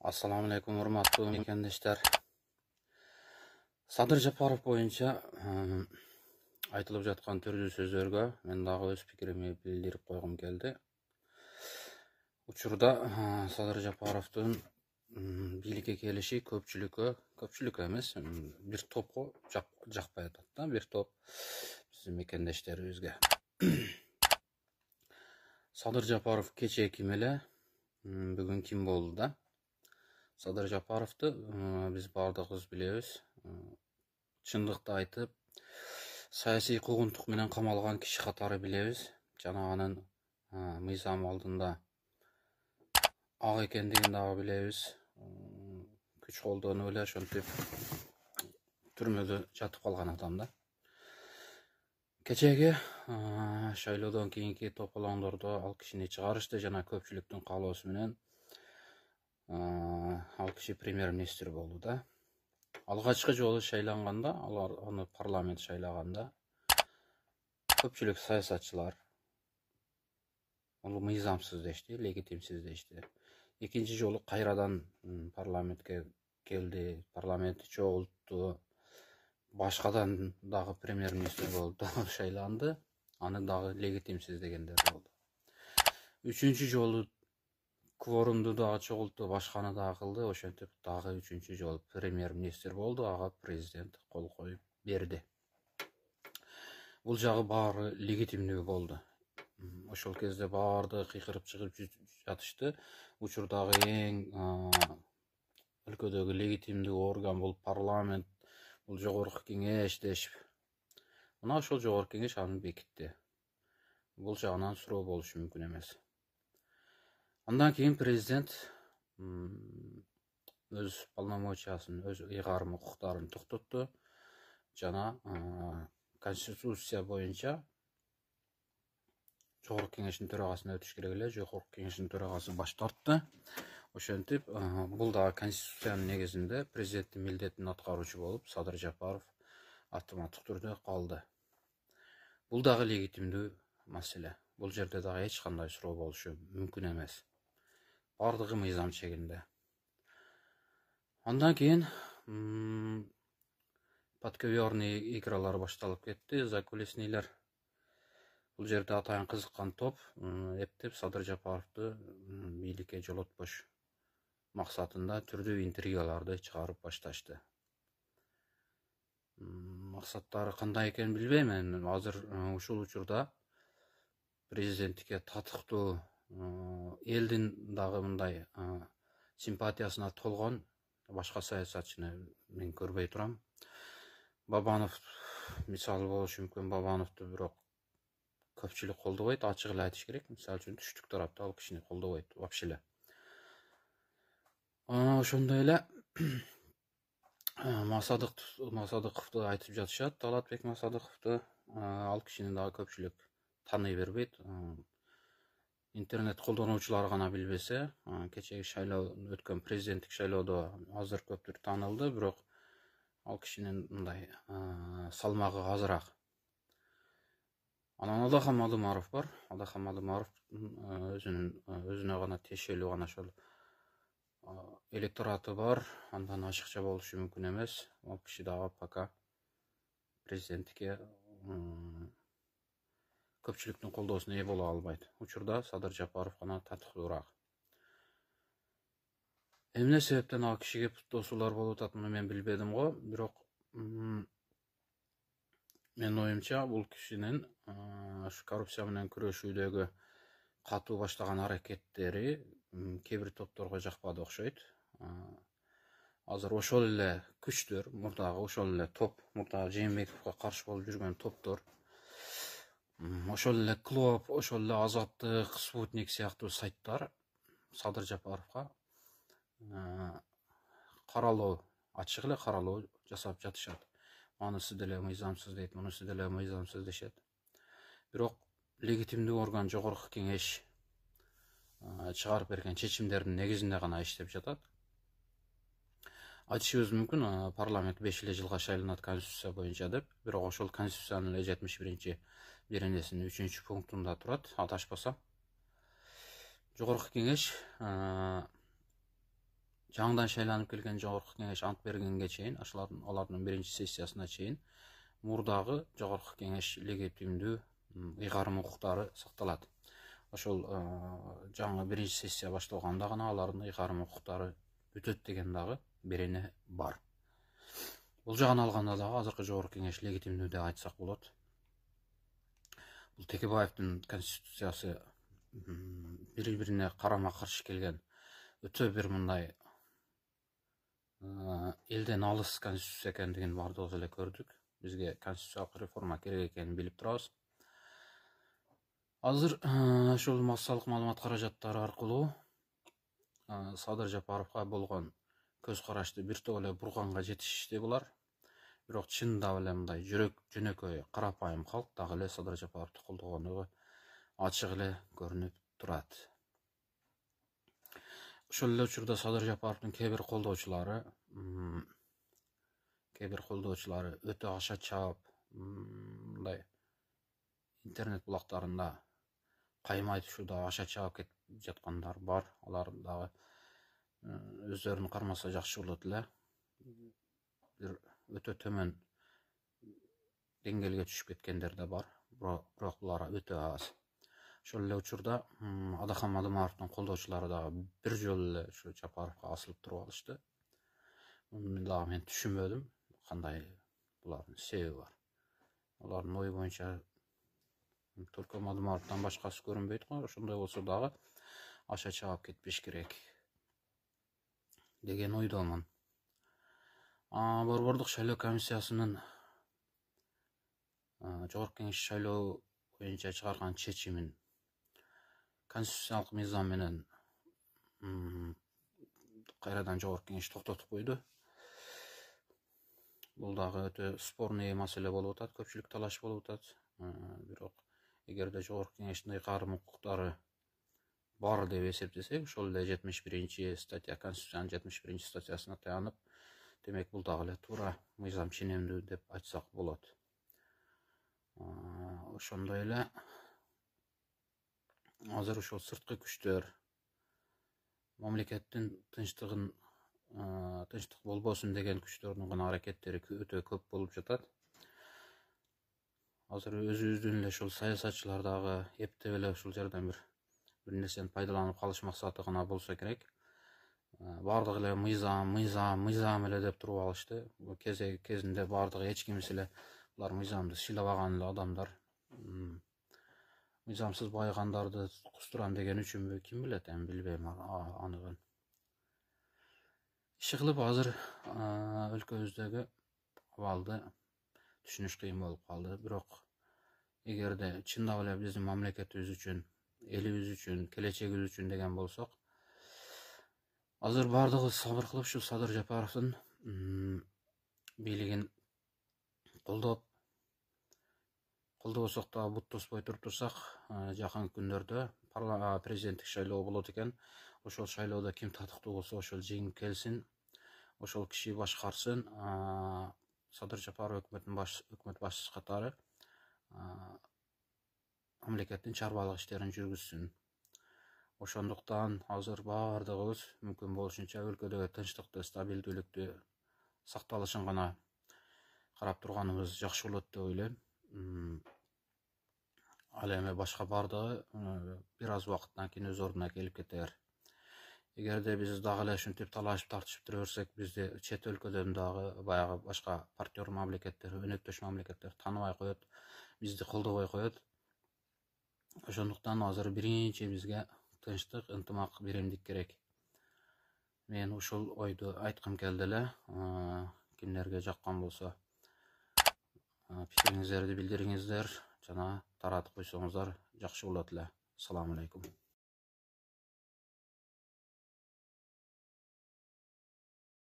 Assalamu alaikum, hurmatly mekendешler. Sadır Жапаров боюнча айтылып жаткан түрдүү сөздөргө мен дагы өз пикирими билдирип койгум келди. Учурда Садыр Жапаровдун бийликке келиши көпчүлүккө эмес, бир топко жакпай атат да, бир топ биздин мекендештерибизге. Садыр Жапаров кечээ ким эле, бүгүн ким болду да? Садыр Жапаровду биз бардыгыбыз билебиз. Чындыкты айтып, саясий куугунтук менен камалган киши катары билебиз. Жана анын мыйзам алдында ак экендигин дагы билебиз. Күч колдонуп эле ошентип түрмөдө жатып калган адам да. Кечеги шайлоодон кийинки тополоңдордо ал кишини чыгарышты жана көпчүлүктүн каалоосу менен ал киши премьер-министр болду да. Алгачкы жолу шайланганда, алар аны парламент шайлаганда, көпчүлүк саясатчылар аны мыйзамсыз дешти, легитимсиз дешти. Экинчи жолу кайрадан парламентке келди, парламентти чогултту, башкадан дагы премьер-министр болду, шайланды, аны дагы легитимсиз дегендер болду. Үчүнчү жолу кворумду дагы чогултту, башканы дагы кылды, ошентип дагы үчүнчү жолу премьер-министр болду, ага президент кол коюп берди. Бул жагы баары легитимдүү болду. Ошол кезде баарды кыйкырып чыгып жатышты. Учурдагы эң өлкөдөгү легитимдүү орган бул парламент, бул жогорку кеңеш дешип. Мына ошол жогорку кеңеш аны бекитти. Бул жагынан суроо болушу мүмкүн эмес. Андан кийин президент өз полномочиясын, өз ыйгарым укуктарын токтотту жана конституция боюнча жогорку кеңештин төрагасына өтүш керек эле, жогорку кеңештин төрагасы баш тартты. Ошентип, бул дагы конституциянын негизинде президенттин милдетин аткаруучу болуп Садыр Жапаров автоматтык түрдө калды. Бул дагы легитимдүү маселе. Бул жерде дагы эч кандай суроо болушу мүмкүн эмес. Бардыгы мыйзам чегинде. Андан кийин подковерный игралар башталып кетти, закулиснилер. Бул жерде атайын кызыккан топ эптеп Садыр Жапаровду бийликке жолотпош максатында түрдүү интригаларды чыгарып башташты. Максаттары кандай экенин билбейм, азыр ушул учурда президенттикке татыктуу, элдин дагы мындай симпатиясына толгон башка саясатчыны мен көрбөй турам. Бабанов мисалы болушу мүмкүн, Бабановду бирок көпчүлүк колдобойт, ачык эле айтыш керек. Мисалы үчүн түштүк тарапта ал кишини колдобойт вообще эле. Ошондой эле Масадыковду айтып жатышат, Талатбек Масадыковду, ал кишини дагы көпчүлүк тааный бербейт. Интернет колдонуучулар гана билбесе, кечеги шайлоо өткөн президенттик шайлоодо азыр көптүр таанылды, бирок ал кишинин мындай салмагы азыраак. Анан Адахам Алымаров бар. Адахам Алымаров өзүнө гана тиешелүү гана ошол электораты бар, андан ашыкча болушу мүмкүн эмес. Ал киши дагы пока президенттикке көпчүлүктүн колдоосуна ээ боло албайт. Учурда Садыр Жапаров гана татыктуураак. Эмне себептен ал кишиге тосуулар болуп атат, мен билбедим го, бирок менин оюмча бул кишинин коррупция менен күрөшүүдөгү катуу баштаган аракеттери кээ бир топторго жакпады окшойт. Азыр ошол эле күчтөр, мурдагы ошол эле топ, мурдагы Жээнбековго каршы болуп жүргөн топтор, ошол эле Клоп, ошол эле Азаттык, Спутник сыяктуу сайттар Садыр Жапаровго каралоо, ачык эле каралоо жасап жатышат. Анысы деле мыйзамсыз дейт, мунусу деле мыйзамсыз дешет. Бирок легитимдүү орган жогорку кеңеш чыгарып берген чечимдердин негизинде гана иштеп жатат. Айтышыбыз мүмкүн, парламент 5 эле жылга шайланат конституция боюнча деп, бирок ошол конституциянын 71-беренесинин 3 пунктунда турат, адашпасам. Жогорку кеңеш жаңыдан шайланып келген жогорку кеңеш ант бергенге чейин, алардын биринчи сессиясына чейин мурдагы жогорку кеңеш легитимдүү ыйгарым укуктары сакталат. Ошол жаңы биринчи сессия башталганда гана алардын ыйгарым укуктары бүтөт деген дагы берене бар. Бул жагын алганда дагы азыркы жогорку кеңеш легитимдүү деп айтсак болот. Бул Текебаевдин конституциясы бири-бирине карама-каршы келген өтө бир мындай элден алыс конституция экендигин бардыгыбыз эле көрдүк. Бизге конституциялык реформа керек экенин билип турабыз. Азыр ошол массалык маалымат каражаттары аркылуу Садыр Жапаровго болгон көз карашты бир топ эле бурганга жетишишти булар. Бирок чынында эле мындай жөнөкөй карапайым калк дагы эле Садыр Жапаровду колдогону ачык эле көрүнүп турат. Ошол эле учурда Садыр Жапаровдун кээ бир колдоочулары өтө аша чаап, мындай интернет булактарында кайма айтышууда аша чаап кетип жаткандар бар. Алар дагы өздөрүн кармаса жакшы болот эле. Бир өтө төмөн деңгээлге түшүп кеткендер да бар, бирок булар өтө аз. Ошол эле учурда Адахан Мадымаровдун колдоочулары дагы бир жолу эле ушу Жапаровго асылып туруп алышты. Муну дагы мен түшүнбөдүм, кандай булардын себеби бар. Алардын ою боюнча только Мадымаровдон башкасы көрүнбөйт го, ошондой болсо дагы аша чаап кетпеш керек деген ойдомун. Борбордук шайлоо комиссиясынын жогорку кеңеш шайлоо боюнча чыгарган чечимин конституциялык мыйзам менен кайрадан жогорку кеңеш токтотуп койду. Бул дагы өтө спорный маселе болуп атат, көпчүлүк талаш болуп атат. Бирок эгерде жогорку кеңештин ыйгарым укуктары бар деп эсептесек, ошол эле 71 статья, конституциянын 71 статьясына таянып, демек бул дагы эле туура мыйзам ченемдүү деп айтсак болот. Ошондой эле азыр ошол сырткы күчтөр мамлекеттин тынчтык болбосун деген күчтөрдүн гана аракеттери өтө көп болуп жатат. Азыр өзүбүздүн эле ушул саясатчылар дагы эптеп эле ушул жерден бир нерсени пайдаланып калыш максаты гана болсо керек. Бардыгы эле мыйзам эле деп туруп алышты. Кезинде бардыгы эч кимиси эле булар мыйзамды сыйлабаган эле адамдар. Мыйзамсыз байыгандарды кустурам деген үчүнбү, ким билет, эми билбейм аныгын. Иши кылып азыр өлкөбүздөгү абалды түшүнүш кыйын болуп калды. Бирок эгерде чындап эле биздин мамлекетибиз үчүн, элибиз үчүн, келечегибиз үчүн деген болсок, азыр бардыгыбыз сабыр кылып ушу Садыр Жапаровдун бийлигин колдобосок да бут тоспой туруп турсак, жакын күндөрдө президенттик шайлоо болот экен. Ошол шайлоодо ким татыктуу болсо ошол жеңип келсин, ошол киши башкарсын. Садыр Жапаров өкмөт башчысы катары мамлекеттин чарбалык иштерин жүргүзсүн. Ошондуктан азыр бардыгыбыз мүмкүн болушунча өлкөдөгү тынчтыкты, стабилдүүлүктү сакталышын гана карап турганыбыз жакшы болот деп ойлойм. Ал эми башка бардыгы бир аз убакыттан кийин өз ордуна келип кетер. Эгерде биз дагы эле ушинтип талашып тартышып тура берсек, бизди чет өлкөдөн дагы баягы башка партнер мамлекеттер, өнөктөш мамлекеттер тааныбай коет, бизди колдобой коет. Ошондуктан азыр биринчи бизге тынчтык, ынтымак, биримдик керек. Мен ушул ойду айткым келди эле. Кимдерге жаккан болсо пикириңиздерди билдириңиздер жана таратып койсоңуздар жакшы болот эле. Assalamu alaikum.